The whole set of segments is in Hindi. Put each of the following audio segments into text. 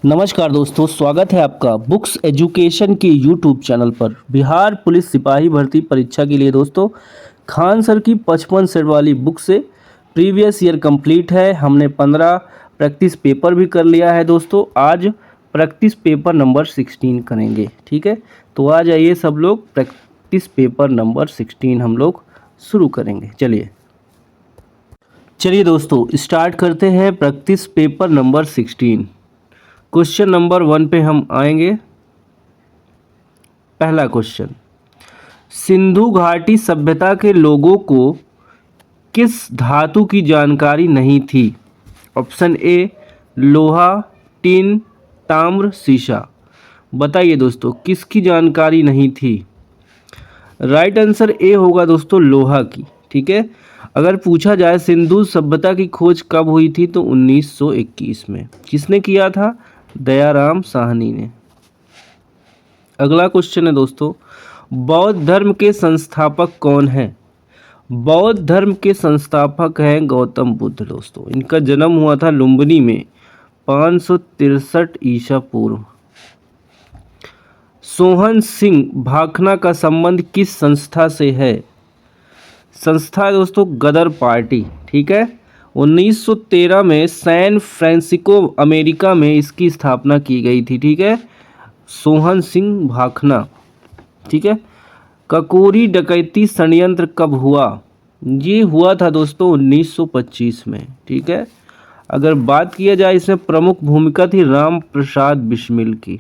नमस्कार दोस्तों, स्वागत है आपका बुक्स एजुकेशन के यूट्यूब चैनल पर। बिहार पुलिस सिपाही भर्ती परीक्षा के लिए दोस्तों खान सर की 55 सेट वाली बुक से प्रीवियस ईयर कंप्लीट है। हमने 15 प्रैक्टिस पेपर भी कर लिया है दोस्तों। आज प्रैक्टिस पेपर नंबर 16 करेंगे, ठीक है। तो आ जाइए सब लोग, प्रैक्टिस पेपर नंबर 16 हम लोग शुरू करेंगे। चलिए दोस्तों, स्टार्ट करते हैं practice paper number 16। Question number 1 पे हम आएंगे। पहला क्वेश्चन, सिंधु घाटी सभ्यता के लोगों को किस धातु की जानकारी नहीं थी? ऑप्शन ए लोहा, टिन, ताम्र, सीसा। बताइए दोस्तों, किसकी जानकारी नहीं थी? राइट आंसर ए होगा दोस्तों, लोहा की, ठीक है। अगर पूछा जाए सिंधु सभ्यता की खोज कब हुई थी तो 1921 में। किसने किया था? दयाराम साहनी ने। अगला क्वेश्चन है दोस्तों, बौद्ध धर्म के संस्थापक कौन हैं? बौद्ध धर्म के संस्थापक हैं गौतम बुद्ध दोस्तों। इनका जन्म हुआ था लुम्बिनी में 563 ईसा पूर्व। सोहन सिंह भाखना का संबंध किस संस्था से है? संस्था है दोस्तों गदर पार्टी, ठीक है। 1913 में सैन फ्रांसिस्को अमेरिका में इसकी स्थापना की गई थी, ठीक है। सोहन सिंह भाखना, ठीक है। ककोरी डकैती षड्यंत्र कब हुआ? ये हुआ था दोस्तों 1925 में, ठीक है। अगर बात किया जाए, इसमें प्रमुख भूमिका थी राम प्रसाद बिस्मिल की,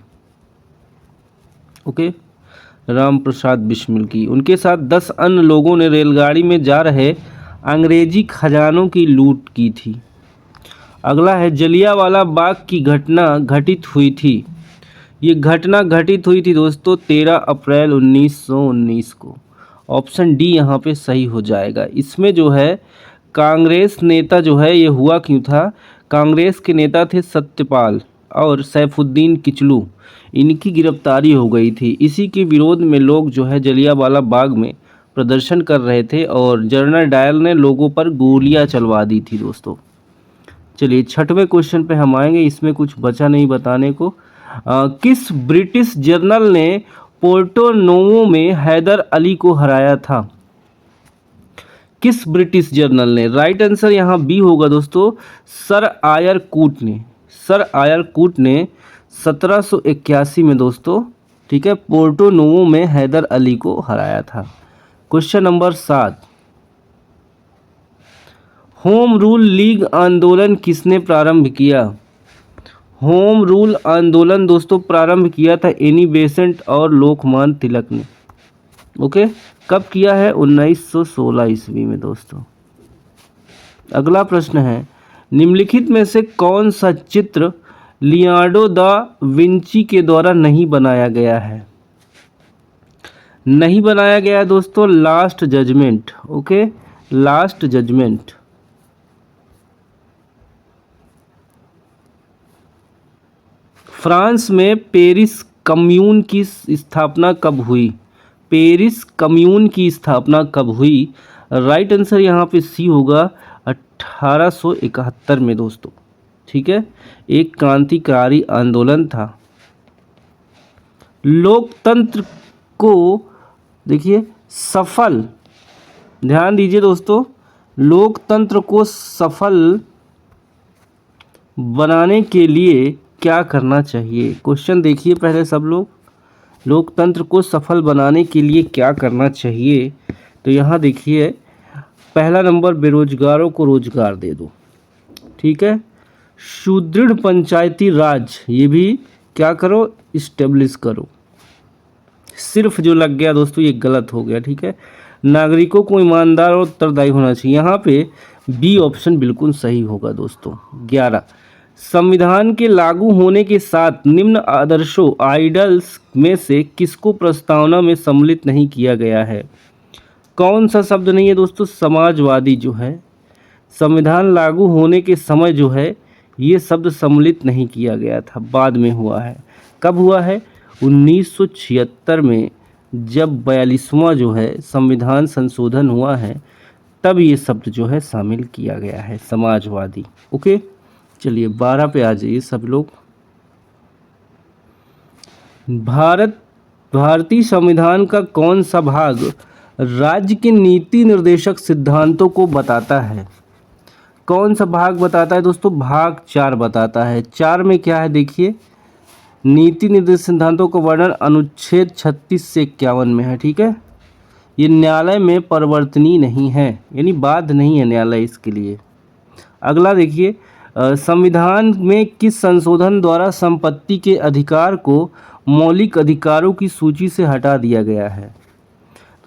ओके, राम प्रसाद बिस्मिल की। उनके साथ 10 अन्य लोगों ने रेलगाड़ी में जा रहे अंग्रेजी खजानों की लूट की थी। अगला है, जलियांवाला बाग की घटना घटित हुई थी। ये घटना घटित हुई थी दोस्तों 13 अप्रैल 1919 को। ऑप्शन डी यहाँ पे सही हो जाएगा। इसमें जो है कांग्रेस नेता जो है, ये हुआ क्यों था? कांग्रेस के नेता थे सत्यपाल और सैफुद्दीन किचलू, इनकी गिरफ्तारी हो गई थी। इसी के विरोध में लोग जो है जलियांवाला बाग में प्रदर्शन कर रहे थे और जनरल डायर ने लोगों पर गोलियां चलवा दी थी दोस्तों। चलिए 6वें क्वेश्चन पे हम आएंगे। इसमें कुछ बचा नहीं बताने को। किस ब्रिटिश जनरल ने पोर्टो नोवो में हैदर अली को हराया था? किस ब्रिटिश जनरल ने? राइट आंसर यहाँ बी होगा दोस्तों, सर आयर कूट ने। सर आयर कूट ने 1781 में दोस्तों, ठीक है, पोर्टो नोवो में हैदर अली को हराया था। Question number 7, home rule league आंदोलन किसने प्रारंभ किया? होम रूल आंदोलन दोस्तों प्रारंभ किया था एनी बेसेंट और लोकमान्य तिलक ने, ओके। कब किया है? 1916 ईस्वी में दोस्तों। अगला प्रश्न है, निम्नलिखित में से कौन सा चित्र लियोनार्डो दा विंची के द्वारा नहीं बनाया गया है? नहीं बनाया गया है दोस्तों last judgement, okay, last judgement. France में पेरिस कम्यून की स्थापना कब हुई? पेरिस कम्यून की स्थापना कब हुई? राइट आंसर यहाँ पे सी होगा, 1871 में दोस्तों, ठीक है। एक क्रांतिकारी आंदोलन था। लोकतंत्र को देखिए सफल, ध्यान दीजिए दोस्तों, लोकतंत्र को सफल बनाने के लिए क्या करना चाहिए? क्वेश्चन देखिए पहले सब लोग, लोकतंत्र को सफल बनाने के लिए क्या करना चाहिए? तो यहाँ देखिए, पहला नंबर, बेरोजगारों को रोजगार दे दो, ठीक है। सुदृढ़ पंचायती राज, ये भी क्या करो? इस्टेब्लिश करो। सिर्फ जो लग गया दोस्तों, ये गलत हो गया, ठीक है। नागरिकों को ईमानदार और उत्तरदायी होना चाहिए। यहाँ पे बी ऑप्शन बिल्कुल सही होगा दोस्तों। 11, संविधान के लागू होने के साथ निम्न आदर्शों आइडल्स में से किसको प्रस्तावना में सम्मिलित नहीं किया गया है? कौन सा शब्द नहीं है दोस्तों? समाजवादी जो है, संविधान लागू होने के समय जो है ये शब्द सम्मिलित नहीं किया गया था, बाद में हुआ है। कब हुआ है? 1976 में, जब 42वां जो है संविधान संशोधन हुआ है, तब ये शब्द जो है शामिल किया गया है, समाजवादी, ओके। चलिए 12 पे आ जाइए सब लोग। भारतीय संविधान का कौन सा भाग राज्य के नीति निर्देशक सिद्धांतों को बताता है? कौन सा भाग बताता है दोस्तों? भाग 4 बताता है। 4 में क्या है देखिए, नीति निर्देशक सिद्धांतों का वर्णन अनुच्छेद 36 से 51 में है। ठीक है, ये न्यायालय में परिवर्तनीय नहीं है, यानी बाध्य नहीं है न्यायालय इसके लिए। अगला देखिए, संविधान में किस संशोधन द्वारा संपत्ति के अधिकार को मौलिक अधिकारों की सूची से हटा दिया गया है?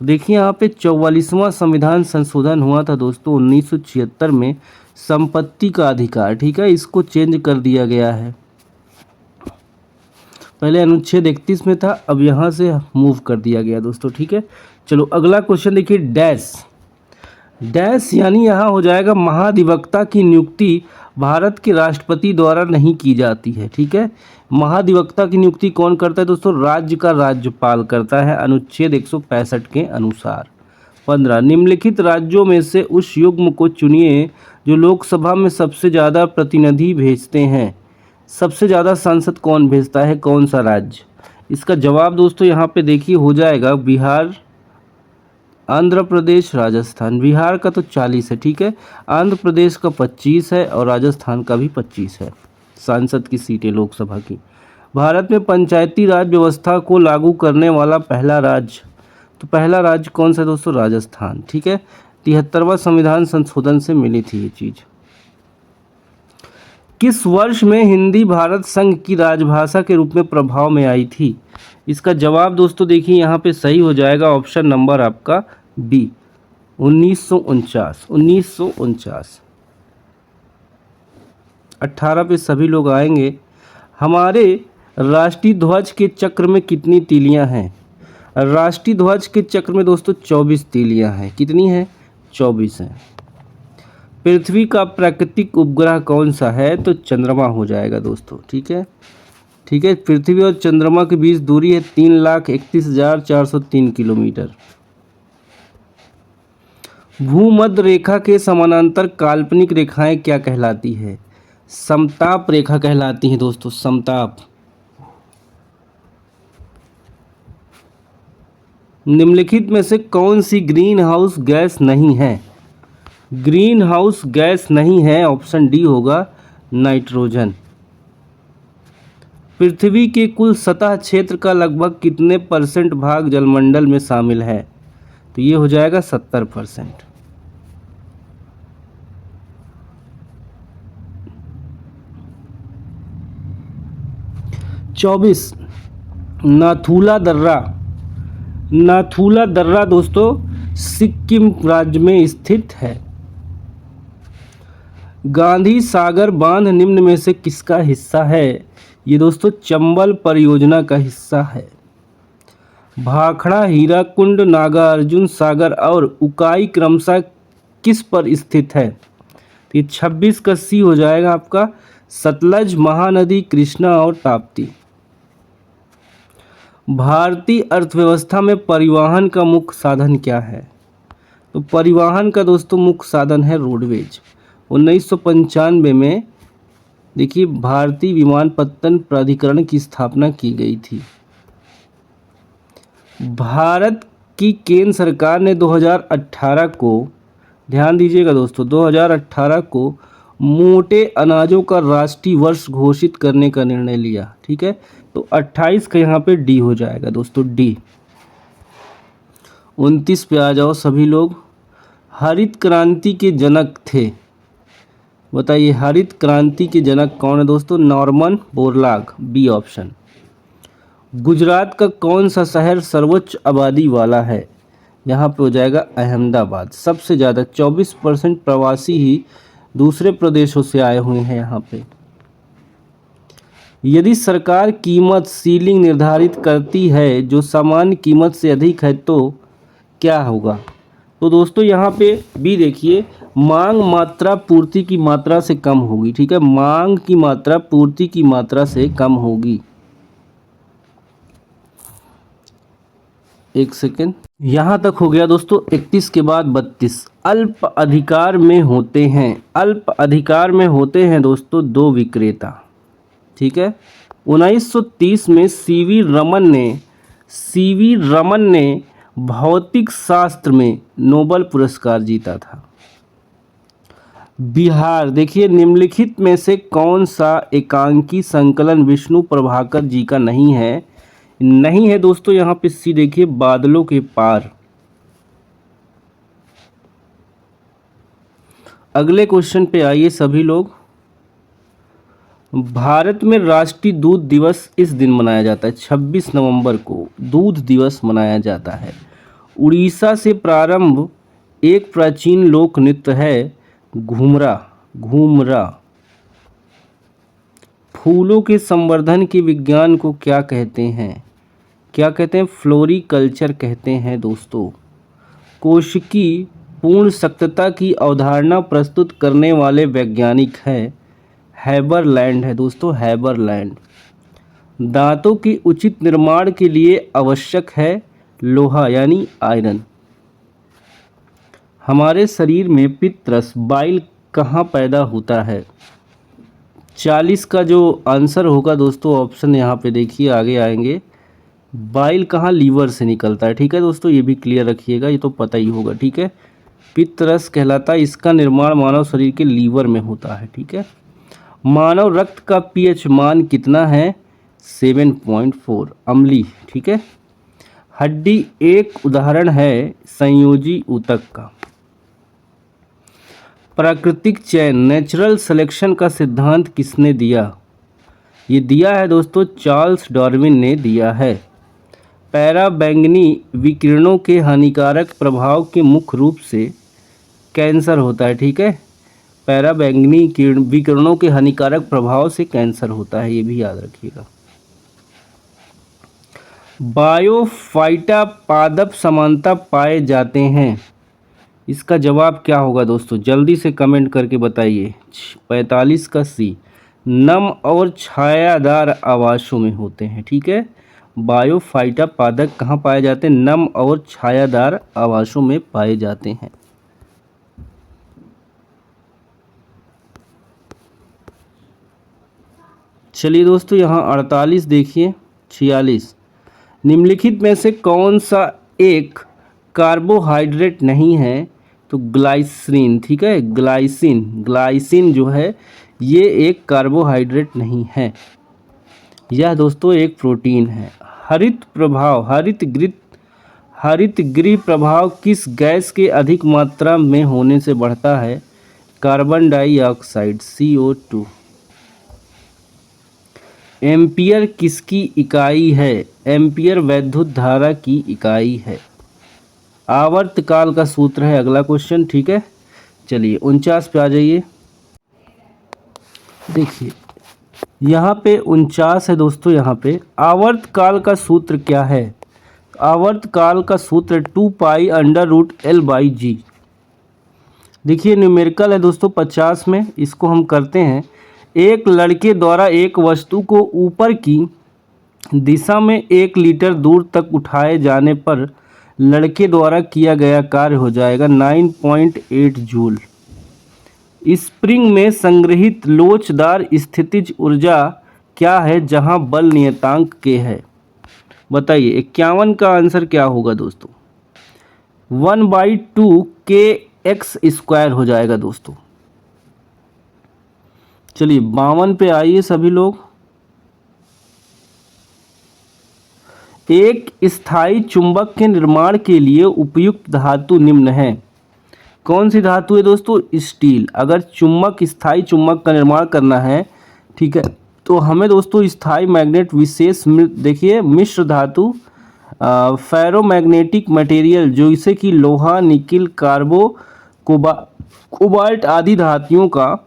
तो देखिए यहाँ पे 44वां संविधान संशोधन हुआ था दोस्तों 1976 में, संपत्ति का अधिकार। ठीक है, इसको चेंज कर दिया गया है। पहले अनुच्छेद 31 में था, अब यहाँ से मूव कर दिया गया दोस्तों। ठीक है, चलो अगला क्वेश्चन देखिए, डैश डैश यानी यहाँ हो जाएगा महाधिवक्ता की नियुक्ति भारत के राष्ट्रपति द्वारा नहीं की जाती है। ठीक है, महाधिवक्ता की नियुक्ति कौन करता है दोस्तों? राज्य का राज्यपाल करता है, अनुच्छेद 165 के अनुसार। 15 निम्नलिखित राज्यों में से उस युग्म को चुनिए जो लोकसभा में सबसे ज़्यादा प्रतिनिधि भेजते हैं। सबसे ज़्यादा सांसद कौन भेजता है, कौन सा राज्य? इसका जवाब दोस्तों यहाँ पे देखिए हो जाएगा बिहार, आंध्र प्रदेश, राजस्थान। बिहार का तो 40 है। ठीक है, आंध्र प्रदेश का 25 है और राजस्थान का भी 25 है सांसद की सीटें लोकसभा की। भारत में पंचायती राज व्यवस्था को लागू करने वाला पहला राज्य, तो पहला राज्य कौन सा है दोस्तों? राजस्थान। ठीक है, 73वां संविधान संशोधन से मिली थी ये चीज़। किस वर्ष में हिंदी भारत संघ की राजभाषा के रूप में प्रभाव में आई थी? इसका जवाब दोस्तों देखिए यहाँ पे सही हो जाएगा ऑप्शन नंबर आपका बी, 1949। 1949 18 पे सभी लोग आएंगे। हमारे राष्ट्रीय ध्वज के चक्र में कितनी तीलियां हैं? राष्ट्रीय ध्वज के चक्र में दोस्तों 24 तीलियां हैं। कितनी हैं? 24 हैं। पृथ्वी का प्राकृतिक उपग्रह कौन सा है? तो चंद्रमा हो जाएगा दोस्तों। ठीक है, ठीक है, पृथ्वी और चंद्रमा के बीच दूरी है 3,31,403 किलोमीटर। भूमध्य रेखा के समानांतर काल्पनिक रेखाएं क्या कहलाती है? समताप रेखा कहलाती हैं दोस्तों, समताप। निम्नलिखित में से कौन सी ग्रीन हाउस गैस नहीं है? ग्रीन हाउस गैस नहीं है, ऑप्शन डी होगा नाइट्रोजन। पृथ्वी के कुल सतह क्षेत्र का लगभग कितने % भाग जलमंडल में शामिल है? तो ये हो जाएगा 70%। चौबीस नाथुला दर्रा। नाथुला दर्रा दोस्तों सिक्किम राज्य में स्थित है। गांधी सागर बांध निम्न में से किसका हिस्सा है? ये दोस्तों चंबल परियोजना का हिस्सा है। भाखड़ा, हीराकुंड, नागार्जुन सागर और उकाई क्रमशः किस पर स्थित है? तो ये 26 का सी हो जाएगा आपका, सतलज, महानदी, कृष्णा और ताप्ती। भारतीय अर्थव्यवस्था में परिवहन का मुख्य साधन क्या है? तो परिवहन का दोस्तों मुख्य साधन है रोडवेज। 1995 में देखिए भारतीय विमानपत्तन प्राधिकरण की स्थापना की गई थी। भारत की केंद्र सरकार ने 2018 को, ध्यान दीजिएगा दोस्तों, 2018 को मोटे अनाजों का राष्ट्रीय वर्ष घोषित करने का निर्णय लिया। ठीक है, तो 28 का यहाँ पे डी हो जाएगा दोस्तों, डी। 29 पे आ जाओ सभी लोग। हरित क्रांति के जनक थे, बताइए हरित क्रांति के जनक कौन है दोस्तों? Norman Borlaug, B option. Gujarat का कौन सा शहर सर्वोच्च आबादी वाला है? यहाँ पे हो जाएगा अहमदाबाद। सबसे ज़्यादा 24% प्रवासी ही दूसरे प्रदेशों से आए हुए हैं यहाँ पे। यदि सरकार कीमत सीलिंग निर्धारित करती है जो सामान्य कीमत से अधिक है तो क्या होगा? तो दोस्तों यहाँ पे बी देखिए, मांग मात्रा पूर्ति की मात्रा से कम होगी। ठीक है, मांग की मात्रा पूर्ति की मात्रा से कम होगी। एक सेकेंड, यहाँ तक हो गया दोस्तों। 31 के बाद 32 अल्प अधिकार में होते हैं। अल्प अधिकार में होते हैं दोस्तों 2 विक्रेता। ठीक है, 1930 में सीवी रमन ने भौतिक शास्त्र में नोबेल पुरस्कार जीता था। बिहार, देखिए निम्नलिखित में से कौन सा एकांकी संकलन विष्णु प्रभाकर जी का नहीं है? नहीं है दोस्तों, यहाँ पे सी देखिए, बादलों के पार। अगले क्वेश्चन पे आइए सभी लोग। भारत में राष्ट्रीय दूध दिवस इस दिन मनाया जाता है, 26 नवंबर को दूध दिवस मनाया जाता है। उड़ीसा से प्रारंभ एक प्राचीन लोक नृत्य है घूमरा। फूलों के संवर्धन के विज्ञान को क्या कहते हैं? क्या कहते हैं? फ्लोरिकल्चर कहते हैं दोस्तों। कोशिकी पूर्ण सख्तता की अवधारणा प्रस्तुत करने वाले वैज्ञानिक है हैबरलैंड है दोस्तों, हैबरलैंड। दांतों के उचित निर्माण के लिए आवश्यक है लोहा यानी आयरन। हमारे शरीर में पित्तरस बाइल कहाँ पैदा होता है? 40 का जो आंसर होगा दोस्तों, ऑप्शन यहाँ पे देखिए आगे आएंगे। बाइल कहाँ? लीवर से निकलता है। ठीक है दोस्तों, ये भी क्लियर रखिएगा, ये तो पता ही होगा। ठीक है, पित्तरस कहलाता है, इसका निर्माण मानव शरीर के लीवर में होता है। ठीक है, मानव रक्त का पीएच मान कितना है? 7.4 अम्लीय। ठीक है, हड्डी एक उदाहरण है संयोजी ऊतक का। प्राकृतिक चयन नेचुरल सिलेक्शन का सिद्धांत किसने दिया? ये दिया है दोस्तों, चार्ल्स डार्विन ने दिया है। पैराबैंगनी विकिरणों के हानिकारक प्रभाव के मुख्य रूप से कैंसर होता है। ठीक है, पैराबैंगनी विकिरणों के हानिकारक प्रभाव से कैंसर होता है, ये भी याद रखिएगा। बायोफाइटा पादप समानता पाए जाते हैं, इसका जवाब क्या होगा दोस्तों? जल्दी से कमेंट करके बताइए। 45 का सी, नम और छायादार आवासों में होते हैं। ठीक है, बायोफाइटा पादप कहाँ पाए जाते हैं? नम और छायादार आवासों में पाए जाते हैं। चलिए दोस्तों, यहाँ 48 देखिए, 46, निम्नलिखित में से कौन सा एक कार्बोहाइड्रेट नहीं है? तो ग्लाइसिन। ठीक है, ग्लाइसिन जो है ये एक कार्बोहाइड्रेट नहीं है, यह दोस्तों एक प्रोटीन है। हरित गृह प्रभाव किस गैस के अधिक मात्रा में होने से बढ़ता है? Carbon dioxide CO2। एम्पियर किसकी इकाई है? एम्पियर वैद्युत धारा की इकाई है। आवर्तकाल का सूत्र है अगला क्वेश्चन। ठीक है, चलिए 49 पे आ जाइए। देखिए यहाँ पे 49 है दोस्तों, यहाँ पे आवर्तकाल का सूत्र क्या है? आवर्तकाल का सूत्र 2π√L/G। देखिए न्यूमेरिकल है दोस्तों 50 में, इसको हम करते हैं। एक लड़के द्वारा एक वस्तु को ऊपर की दिशा में 1 लीटर दूर तक उठाए जाने पर लड़के द्वारा किया गया कार्य हो जाएगा 9.8 जूल। स्प्रिंग में संग्रहित लोचदार स्थितिज ऊर्जा क्या है जहां बल नियतांक के है? बताइए 51 का आंसर क्या होगा दोस्तों? 1/2 kx² हो जाएगा दोस्तों। चलिए 52 पे आइए सभी लोग। एक स्थायी चुंबक के निर्माण के लिए उपयुक्त धातु निम्न है। कौन सी धातु है दोस्तों? स्टील। अगर स्थायी चुंबक का निर्माण करना है, ठीक है, तो हमें दोस्तों स्थायी मैग्नेट विशेष देखिए मिश्र धातु फेरोमैग्नेटिक मटेरियल जो इसे कि लोहा, निकिल, कोबाल्ट आदि धातुओं का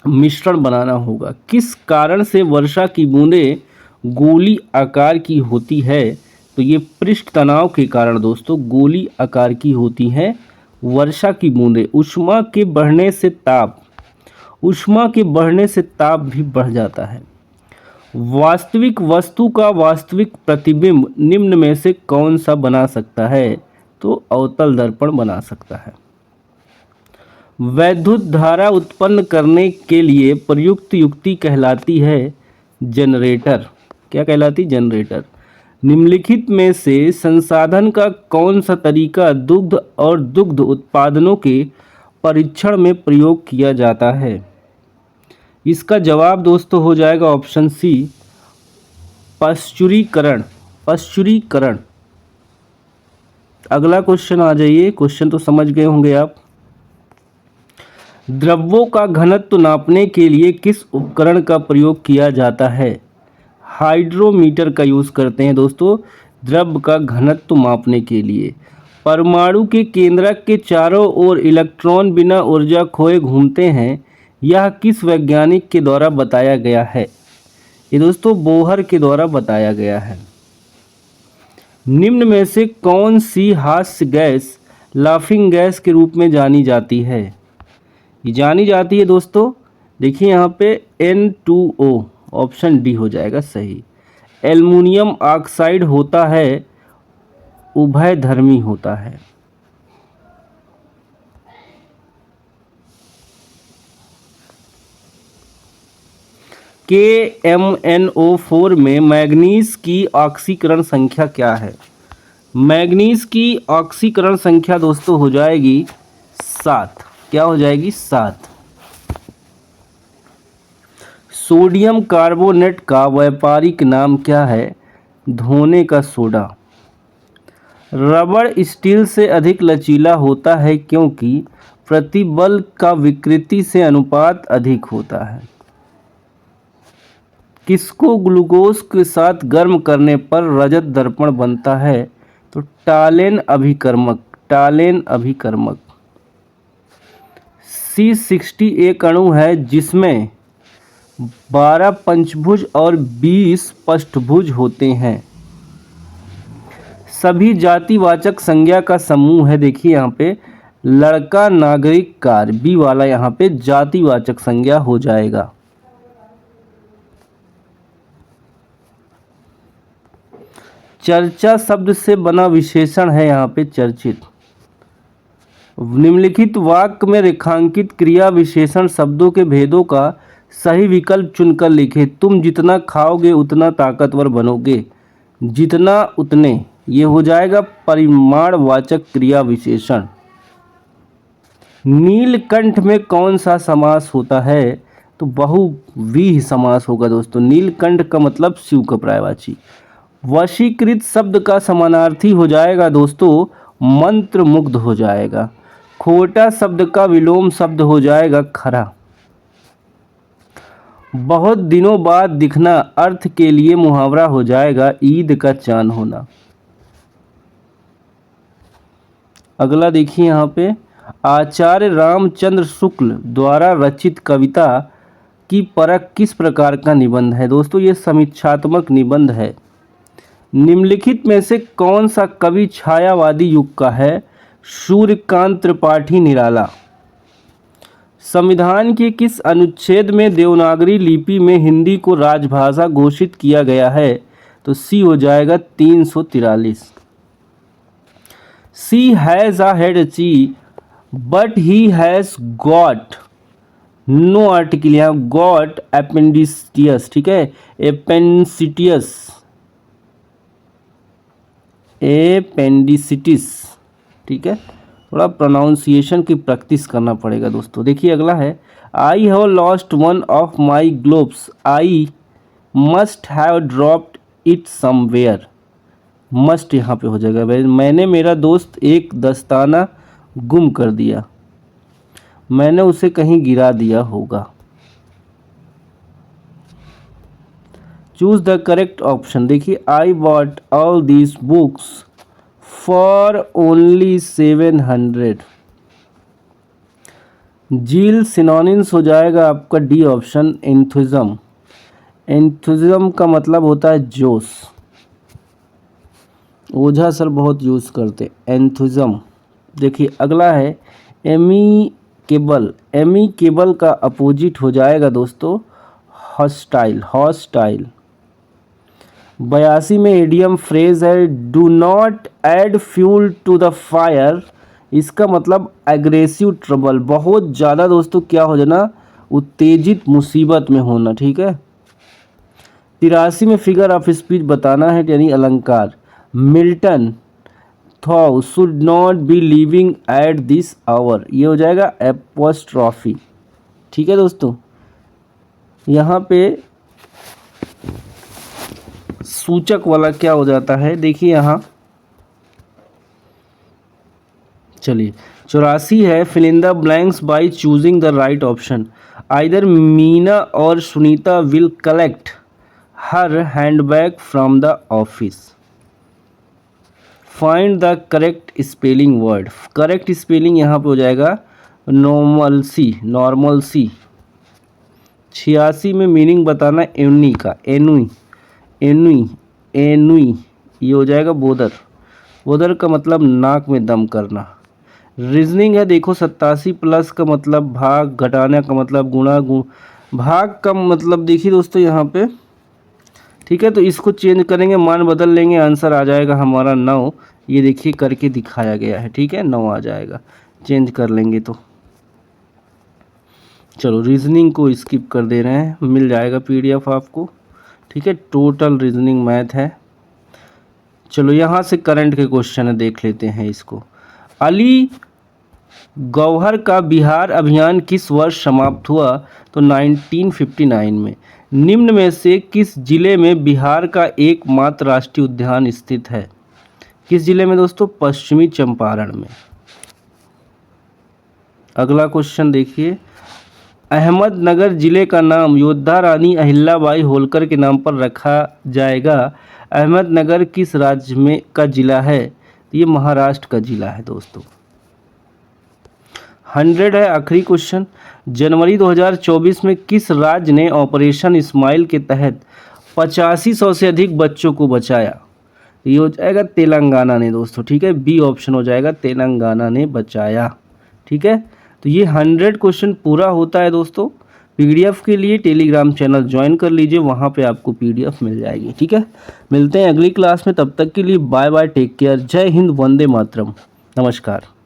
मिश्रण बनाना होगा। किस कारण से वर्षा की बूंदें गोली आकार की होती है? तो ये पृष्ठ तनाव के कारण दोस्तों गोली आकार की होती हैं वर्षा की बूंदें। ऊष्मा के बढ़ने से ताप भी बढ़ जाता है। वास्तविक वस्तु का वास्तविक प्रतिबिंब निम्न में से कौन सा बना सकता है? तो अवतल दर्पण बना सकता है। वैद्युत धारा उत्पन्न करने के लिए प्रयुक्त युक्ति कहलाती है जनरेटर। क्या कहलाती? जनरेटर। निम्नलिखित में से संसाधन का कौन सा तरीका दुग्ध और दुग्ध उत्पादनों के परीक्षण में प्रयोग किया जाता है? इसका जवाब दोस्तों हो जाएगा ऑप्शन सी, पश्चुरीकरण। पश्चुरीकरण। अगला क्वेश्चन आ जाइए, क्वेश्चन तो समझ गए होंगे आप। द्रव्यों का घनत्व नापने के लिए किस उपकरण का प्रयोग किया जाता है? हाइड्रोमीटर का यूज़ करते हैं दोस्तों द्रव्य का घनत्व मापने के लिए। परमाणु के केंद्रक के चारों ओर इलेक्ट्रॉन बिना ऊर्जा खोए घूमते हैं, यह किस वैज्ञानिक के द्वारा बताया गया है? ये दोस्तों बोहर के द्वारा बताया गया है। निम्न में से कौन सी हास्य गैस लाफिंग गैस के रूप में जानी जाती है? ये जानी जाती है दोस्तों, देखिए यहाँ पे N2O, ऑप्शन डी हो जाएगा सही। एल्युमिनियम ऑक्साइड होता है, उभयधर्मी होता है। KMnO4 में मैग्नीज की ऑक्सीकरण संख्या क्या है? मैग्नीज की ऑक्सीकरण संख्या दोस्तों हो जाएगी 7। क्या हो जाएगी? 7। सोडियम कार्बोनेट का व्यापारिक नाम क्या है? धोने का सोडा। रबड़ स्टील से अधिक लचीला होता है क्योंकि प्रतिबल का विकृति से अनुपात अधिक होता है। किसको ग्लूकोज के साथ गर्म करने पर रजत दर्पण बनता है? तो टालेन अभिकर्मक। टालेन अभिकर्मक। C60 एक अणु है जिसमें 12 पंचभुज और 20 पष्टभुज होते हैं। सभी जातिवाचक संज्ञा का समूह है, देखिए यहाँ पे लड़का नागरिक कार, बी वाला यहाँ पे जातिवाचक संज्ञा हो जाएगा। चर्चा शब्द से बना विशेषण है यहाँ पे चर्चित। निम्नलिखित वाक्य में रेखांकित क्रिया विशेषण शब्दों के भेदों का सही विकल्प चुनकर लिखें। तुम जितना खाओगे उतना ताकतवर बनोगे। जितना उतने, ये हो जाएगा परिमाणवाचक क्रिया विशेषण। नीलकंठ में कौन सा समास होता है? तो बहुव्रीहि समास होगा दोस्तों। नीलकंठ का मतलब शिव का पर्यायवाची। वशीकृत शब्द का समानार्थी हो जाएगा दोस्तों मंत्र मुग्ध हो जाएगा। खोटा शब्द का विलोम शब्द हो जाएगा खरा। बहुत दिनों बाद दिखना अर्थ के लिए मुहावरा हो जाएगा ईद का चांद होना। अगला देखिए यहाँ पे, आचार्य रामचंद्र शुक्ल द्वारा रचित कविता की परख किस प्रकार का निबंध है? दोस्तों ये समीक्षात्मक निबंध है। निम्नलिखित में से कौन सा कवि छायावादी युग का है? सूर्यकांत त्रिपाठी निराला। संविधान के किस अनुच्छेद में देवनागरी लिपि में हिंदी को राजभाषा घोषित किया गया है? तो सी हो जाएगा 343। She has a headache but he has got no article, यहाँ गॉट एपेंडिसिटियस, ठीक है, एपेंसिटियस, एपेंडिसिटिस, ठीक है, थोड़ा प्रोनाउंसिएशन की प्रैक्टिस करना पड़ेगा दोस्तों। देखिए अगला है, I have lost one of my gloves, I must have dropped it somewhere. Must यहाँ पे हो जाएगा, मैंने मेरा दोस्त एक दस्ताना गुम कर दिया, मैंने उसे कहीं गिरा दिया होगा। Choose the correct option. देखिए I bought all these books for only 700। जील सिनोनिम्स हो जाएगा आपका डी ऑप्शन, एंथुजिज्म। एंथुजिज्म का मतलब होता है जोश, ओझा सर बहुत यूज़ करते एंथुजिज्म। देखिए अगला है एमिकेबल। एमिकेबल का अपोजिट हो जाएगा दोस्तों हॉस्टाइल, हॉस्टाइल। 82 में एडियम फ्रेज है do not add fuel to the fire. इसका मतलब एग्रेसिव ट्रबल, बहुत ज़्यादा दोस्तों क्या हो जाना, उत्तेजित मुसीबत में होना, ठीक है। 83 में फिगर ऑफ स्पीच बताना है यानी अलंकार। Milton thou should not be living at this hour, ये हो जाएगा एपोस्ट्रॉफी। ठीक है दोस्तों, यहाँ पे सूचक वाला क्या हो जाता है, देखिए यहाँ चलिए 84 है, fill in the blanks by choosing the right option. Either Meena और Sunita will collect her handbag from the office. Find the correct spelling word. Correct spelling यहाँ पे हो जाएगा नॉर्मल सी। 86 में मीनिंग बताना एनुई का, एनुई एनुई एनुई, ये हो जाएगा बोदर। बोदर का मतलब नाक में दम करना। रीजनिंग है देखो 87 प्लस का मतलब भाग, घटाने का मतलब गुणा, भाग का मतलब देखिए दोस्तों यहाँ पे, ठीक है। तो इसको चेंज करेंगे, मान बदल लेंगे, आंसर आ जाएगा हमारा 9। ये देखिए करके दिखाया गया है, ठीक है, 9 आ जाएगा, चेंज कर लेंगे तो। चलो रीजनिंग को स्किप कर दे रहे हैं, मिल जाएगा पीडीएफ आपको, ठीक है। टोटल रीजनिंग मैथ है। चलो यहाँ से करंट के क्वेश्चन है, देख लेते हैं इसको। अली गौहर का बिहार अभियान किस वर्ष समाप्त हुआ? तो 1959 में। निम्न में से किस जिले में बिहार का एकमात्र राष्ट्रीय उद्यान स्थित है? किस जिले में दोस्तों? पश्चिमी चंपारण में। अगला क्वेश्चन देखिए, अहमदनगर जिले का नाम योद्धा रानी अहिल्याबाई होलकर के नाम पर रखा जाएगा। अहमदनगर किस राज्य में का जिला है? ये महाराष्ट्र का जिला है दोस्तों। 100 है आखिरी क्वेश्चन, जनवरी 2024 में किस राज्य ने ऑपरेशन स्माइल के तहत 8500 से अधिक बच्चों को बचाया? ये हो जाएगा तेलंगाना ने दोस्तों, ठीक है, बी ऑप्शन हो जाएगा, तेलंगाना ने बचाया। ठीक है, तो ये 100 क्वेश्चन पूरा होता है दोस्तों। पीडीएफ के लिए टेलीग्राम चैनल ज्वाइन कर लीजिए, वहाँ पे आपको पीडीएफ मिल जाएगी। ठीक है, मिलते हैं अगली क्लास में, तब तक के लिए बाय बाय, टेक केयर, जय हिंद, वंदे मातरम, नमस्कार।